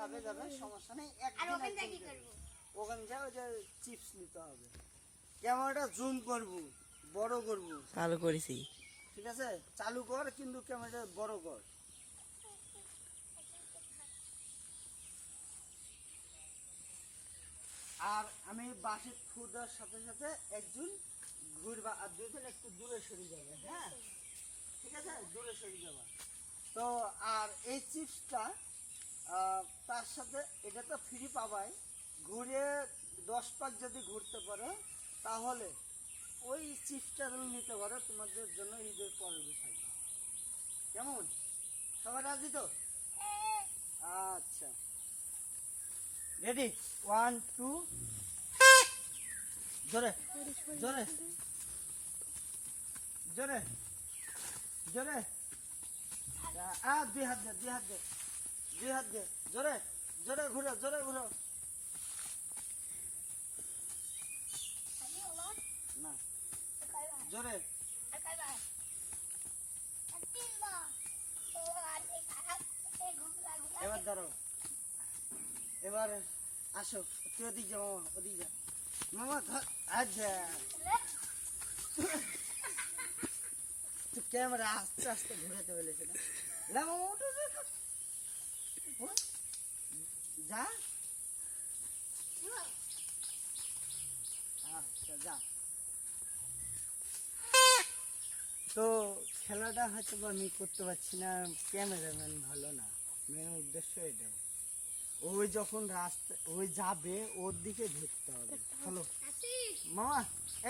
যাবে যাবে সমস্যা নেই। ওখানে যাও, যে চিপস নিতে হবে। ক্যামেরাটা জুম করব, বড় করব। চালু করেছি, ঠিক আছে, চালু কর, কিন্তু ক্যামেরাটা বড় কর। আর আমি বাঁশি ফুটার সাথে সাথে একজন ঘুরবা, আর দুজন একটু দূরে সরে যাবে। হ্যাঁ ঠিক আছে, দূরে সরে যাবা। তো আর এই চিপসটা তার সাথে এটা তো ফ্রি পাবাই। ঘুরে 10 পাক যদি ঘুরতে পারো তাহলে ওই চিপসটা নিতে পারো, তোমাদের জন্য ঈদের পরের বিষয়। কেমন, সবাই রাজি তো? আচ্ছা, রেডি, 1 2, জোরে জোরে জোরে জোরে। দুই হাত দে, দুই হাত দে, দুই হাত দে, জোরে জোরে ঘুরো, জোরে ঘুরো। না, জোরে। এবার ধরো, এবার আসো, তুই ওদিক যা মামা, ওদিক যা মামা। আচ্ছা, ক্যামেরা আস্তে আস্তে ঘুরাতে বলেছে না। লা মামা, উঠো উঠো উঠো, যা। আচ্ছা যা। তো খেলাটা হয়তো আমি করতে পারছি না, ক্যামেরাম্যান ভালো না, মেন উদ্দেশ্য এটাই। ওই যখন রাস্তা ওই যাবে, ওর দিকে ধরতে হবে। হ্যালো মামা,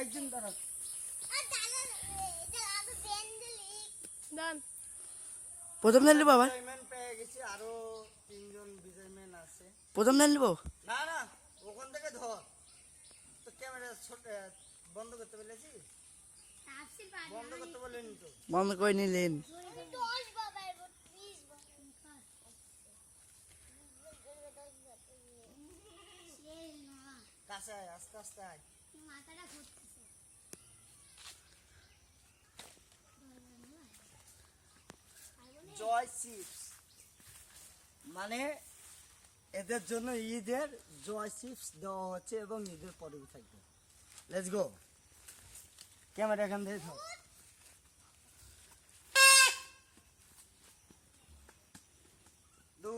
একজন দাঁড়াও। প্রথম ধান নিবো আবার, বিজয়ম্যান পেয়ে গেছি, আরো 3 জন বিজয়ম্যান আছে। প্রথম ধান নিবো। না না, ওখান থেকে ধর। তো ক্যামেরা ছোট বন্ধ করতে বলেছি, বন্ধ করতে বলেনি তো। বন্ধ করে নিলেন। কাছে আয়, আস্তে আস্তে আয়। জয় চিপস মানে এদের জন্য ঈদের জয় চিপস দেওয়া হচ্ছে, এবং ঈদের পরেও থাকবে। লেটস গো, ক্যামেরা এখান থেকে ধর। 2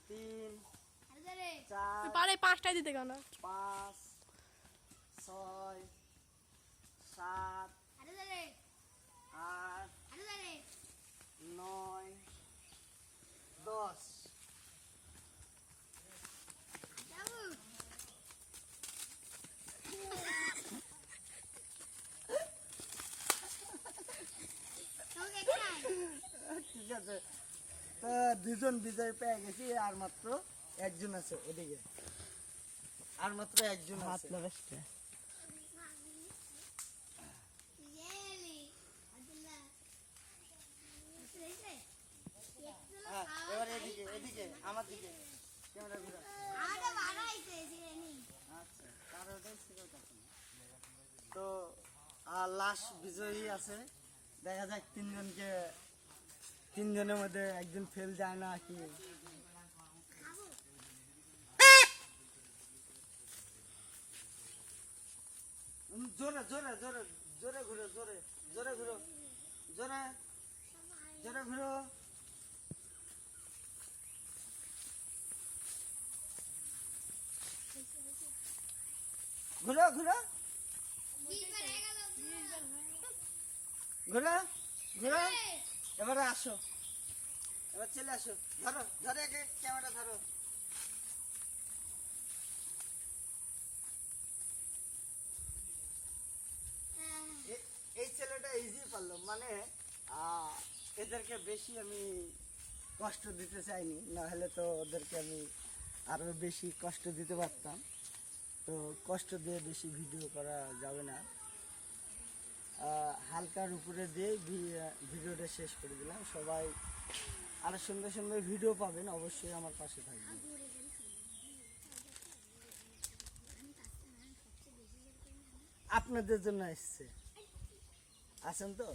3 4 পারে 5টা দিতে কেন? 5 6 7 8 9 10। ঠিক আছে, তো 2 জন বিজয় পেয়ে গেছি, আর মাত্র একজন আছে ওদিকে, আর মাত্র একজন হাত আছে। লাগাচ্ছে। হ্যাঁ, এবার এদিকে এদিকে আমার দিকে ক্যামেরা ঘুরা। আচ্ছা, তার ওটাই ছিল তখন। তো আর লাস্ট বিজয়ী আছে, দেখা যাক 3 জনকে, 3 জনের মধ্যে একজন ফেল যায় না কি। জোরে জোরে জোরে জোরে ঘুরো, জোরে জোরে ঘুরো, জোরে জোরে ঘুরো। ঘুরো ঘুরো ঘুরো ঘুরো। এবারে আসো, এবার চলে আসো, ধরো ধরে ক্যামেরা ধরো। এই ছেলেটা ইজি পারলো, মানে এদেরকে বেশি আমি কষ্ট দিতে চাইনি, না হলে তো ওদেরকে আমি আরো বেশি কষ্ট দিতে পারতাম। তো কষ্ট দিয়ে বেশি ভিডিও করা যাবে না, হালকার উপরে দিয়ে ভিডিওটা শেষ করে দিলাম। সবাই আরো সুন্দর সুন্দর ভিডিও পাবেন, অবশ্যই আমার পাশে থাকবেন। আপনাদের জন্য এসছে, আছেন তো?